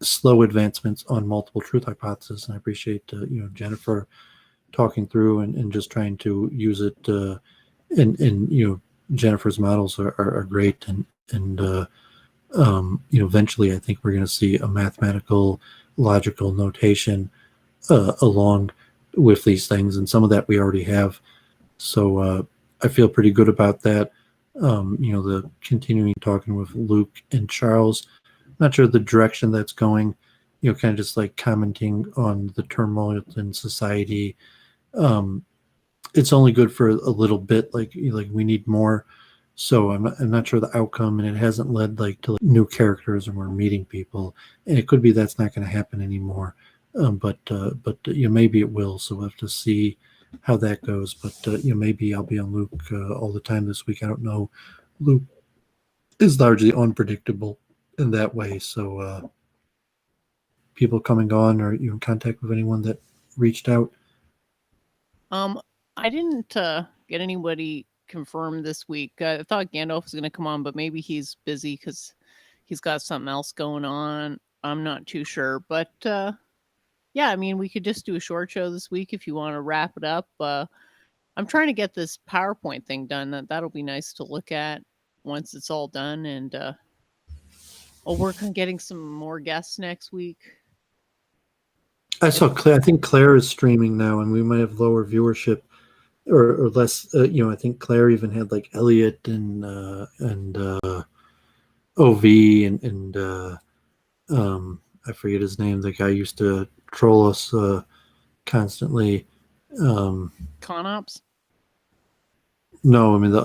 slow advancements on multiple truth hypothesis. And I appreciate Jennifer talking through and just trying to use it. And Jennifer's models are great, and eventually I think we're going to see a mathematical, logical notation along with these things, and some of that we already have. So I feel pretty good about that. The continuing talking with Luke and Charles, not sure the direction that's going, kind of just like commenting on the turmoil in society. It's only good for a little bit, like we need more. So I'm not sure the outcome, and it hasn't led to new characters, and we're meeting people, and it could be that's not going to happen anymore. But maybe it will. So we'll have to see how that goes. But maybe I'll be on Luke all the time this week. I don't know. Luke is largely unpredictable in that way. So people coming on, or you in contact with anyone that reached out? I didn't get anybody confirmed this week. I thought Gandalf was going to come on, but maybe he's busy because he's got something else going on. I'm not too sure, but yeah, I mean, we could just do a short show this week if you want to wrap it up. I'm trying to get this PowerPoint thing done. That'll be nice to look at once it's all done, and I'll work on getting some more guests next week. I saw Claire. I think Claire is streaming now, and we might have lower viewership or less. I think Claire even had like Elliot and OV and I forget his name. The guy used to troll us constantly. Conops? No, I mean the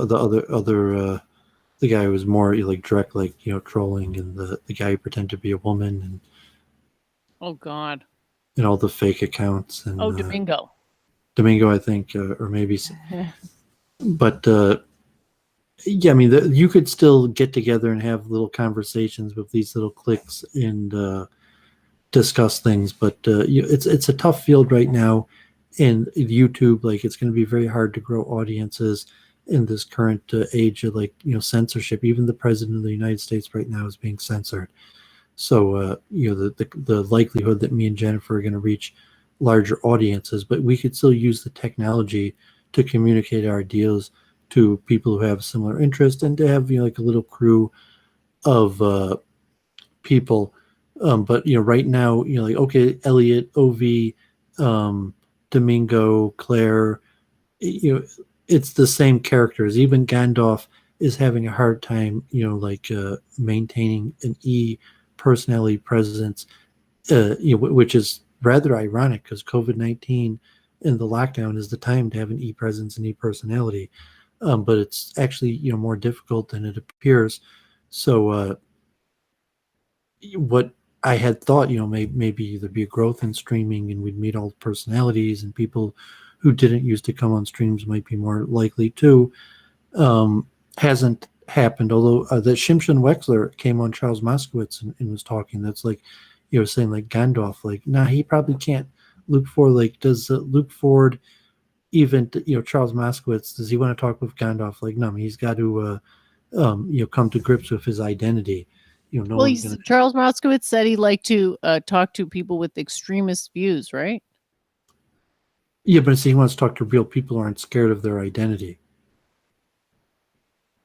other the guy who was more like direct, like trolling, and the guy who pretended to be a woman, and oh god, and all the fake accounts, and Domingo, I think, or maybe, but yeah, I mean you could still get together and have little conversations with these little cliques and discuss things, but it's a tough field right now, and YouTube, like, it's going to be very hard to grow audiences in this current age of censorship. Even the president of the United States right now is being censored. So the likelihood that me and Jennifer are going to reach larger audiences, but we could still use the technology to communicate our ideas to people who have similar interest, and to have like a little crew of people. But right now, like, okay, Elliot, OV, Domingo, Claire, it's the same characters. Even Gandalf is having a hard time, maintaining an E personality presence, which is rather ironic because COVID-19 and the lockdown is the time to have an E presence and E personality. But it's actually, more difficult than it appears. So, what I had thought, maybe there'd be a growth in streaming and we'd meet all personalities and people who didn't used to come on streams might be more likely to, hasn't happened. Although that Shimshon Wexler came on Charles Moskowitz and was talking. That's like, saying like Gandalf, like, nah, he probably can't. Luke Ford, like, does Luke Ford even, Charles Moskowitz, does he want to talk with Gandalf? Like, no, I mean, he's got to, come to grips with his identity. No Well, one's going to. Charles Moskowitz said he'd like to talk to people with extremist views, right? Yeah, but he wants to talk to real people who aren't scared of their identity.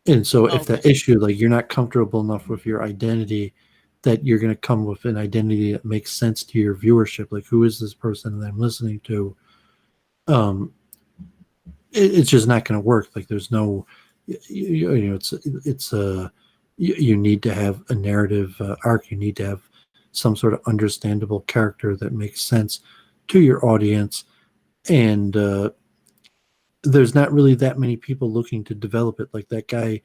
And so if Okay. that issue, like you're not comfortable enough with your identity, that you're going to come with an identity that makes sense to your viewership, like who is this person that I'm listening to? It's just not going to work. Like there's no, you need to have a narrative arc. You need to have some sort of understandable character that makes sense to your audience. And there's not really that many people looking to develop it, like that guy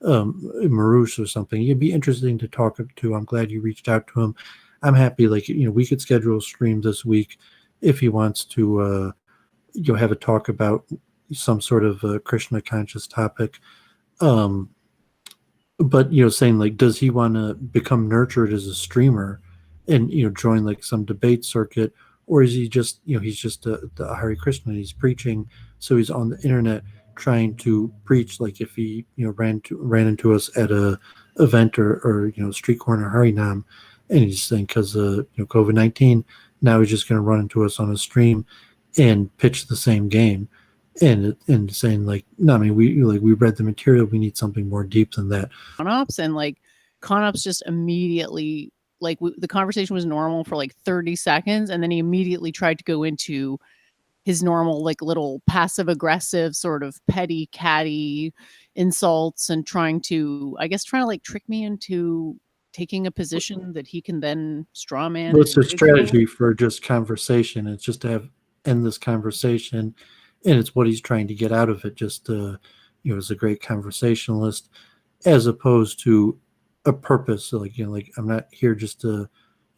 Marouche or something. It'd be interesting to talk to. I'm glad you reached out to him. I'm happy, like, we could schedule a stream this week if he wants to have a talk about some sort of Krishna conscious topic. But saying like, does he want to become nurtured as a streamer and join like some debate circuit, or is he just he's just the Hare Krishna, he's preaching, so he's on the internet trying to preach, like if he ran into us at a event or street corner Harinam, and he's saying because COVID-19, now he's just going to run into us on a stream and pitch the same game. And saying like, no, I mean, we read the material, we need something more deep than that. Conops, and like Conops just immediately, like the conversation was normal for like 30 seconds, and then he immediately tried to go into his normal like little passive aggressive sort of petty catty insults and trying to like trick me into taking a position that he can then straw man Well, and it's a ridicule. strategy for just conversation. It's just to have endless conversation, and it's what he's trying to get out of it. Just as a great conversationalist, as opposed to a purpose. So like like I'm not here just to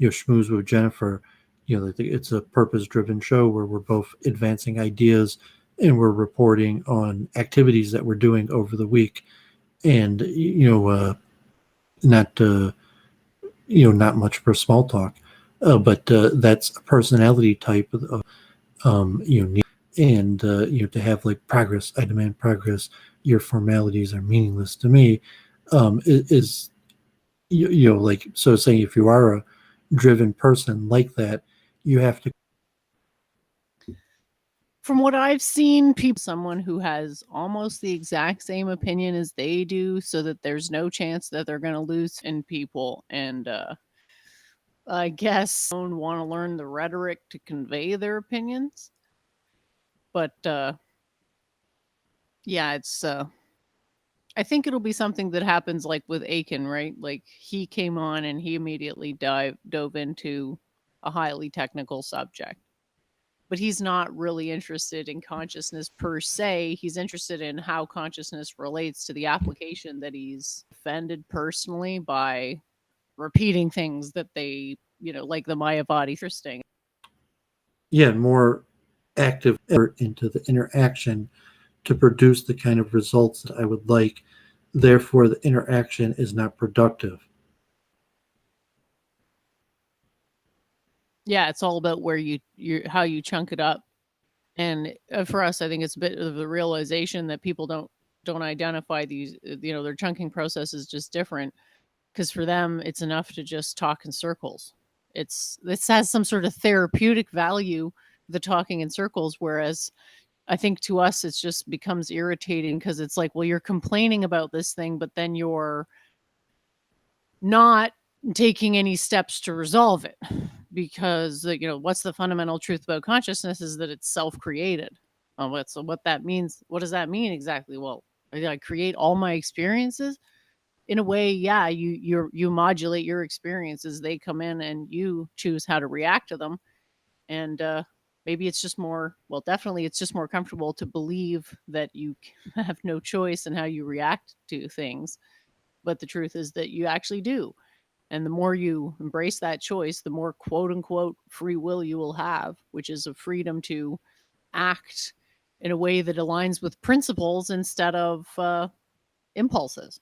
schmooze with Jennifer. Like it's a purpose-driven show where we're both advancing ideas and we're reporting on activities that we're doing over the week, and not not much for small talk. But that's a personality type of and to have like progress. I demand progress. Your formalities are meaningless to me. Is like, so saying if you are a driven person like that, you have to. From what I've seen, someone who has almost the exact same opinion as they do, so that there's no chance that they're going to lose in people. And I guess don't want to learn the rhetoric to convey their opinions. But yeah, it's I think it'll be something that happens like with Aiken, right? Like he came on and he immediately dove into a highly technical subject. But he's not really interested in consciousness per se. He's interested in how consciousness relates to the application that he's offended personally by repeating things that they, like the Mayavadi. Interesting. Yeah, more active effort into the interaction to produce the kind of results that I would like. Therefore, the interaction is not productive. Yeah, it's all about where you how you chunk it up. And for us, I think it's a bit of the realization that people don't identify these. Their chunking process is just different, because for them it's enough to just talk in circles. This has some sort of therapeutic value, the talking in circles, whereas I think to us it just becomes irritating, because it's like, well, you're complaining about this thing, but then you're not taking any steps to resolve it, because what's the fundamental truth about consciousness is that it's self-created. What that means, what does that mean exactly? Well, I create all my experiences. In a way, yeah, you modulate your experiences. They come in and you choose how to react to them. And maybe it's just more, well, definitely it's just more comfortable to believe that you have no choice in how you react to things. But the truth is that you actually do. And the more you embrace that choice, the more quote unquote free will you will have, which is a freedom to act in a way that aligns with principles instead of impulses.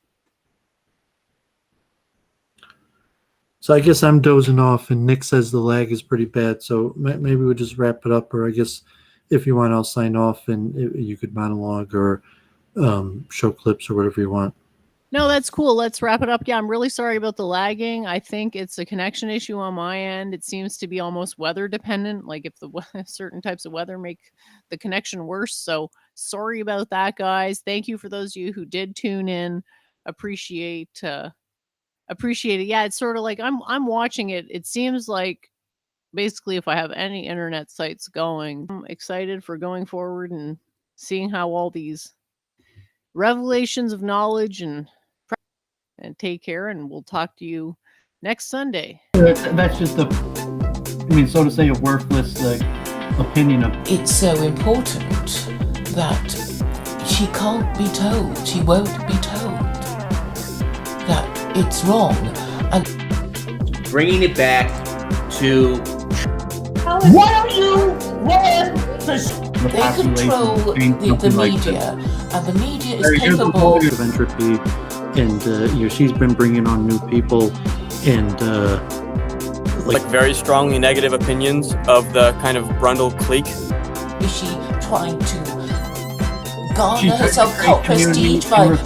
So I guess I'm dozing off, and Nick says the lag is pretty bad. So maybe we'll just wrap it up, or I guess if you want, I'll sign off, and you could monologue or show clips or whatever you want. No, that's cool. Let's wrap it up. Yeah, I'm really sorry about the lagging. I think it's a connection issue on my end. It seems to be almost weather dependent. Like if the certain types of weather make the connection worse. So sorry about that, guys. Thank you for those of you who did tune in. Appreciate it. Yeah, it's sort of like I'm watching it. It seems like basically if I have any internet sites going, I'm excited for going forward and seeing how all these revelations of knowledge and take care, and we'll talk to you next Sunday. That's just so to say, a worthless opinion of. It's so important that she can't be told, she won't be told that it's wrong. And bringing it back to why don't you run they control the media, and the media is capable of entropy, and she's been bringing on new people, and like very strongly negative opinions of the kind of Brundle clique. Is she trying to garner herself cult prestige by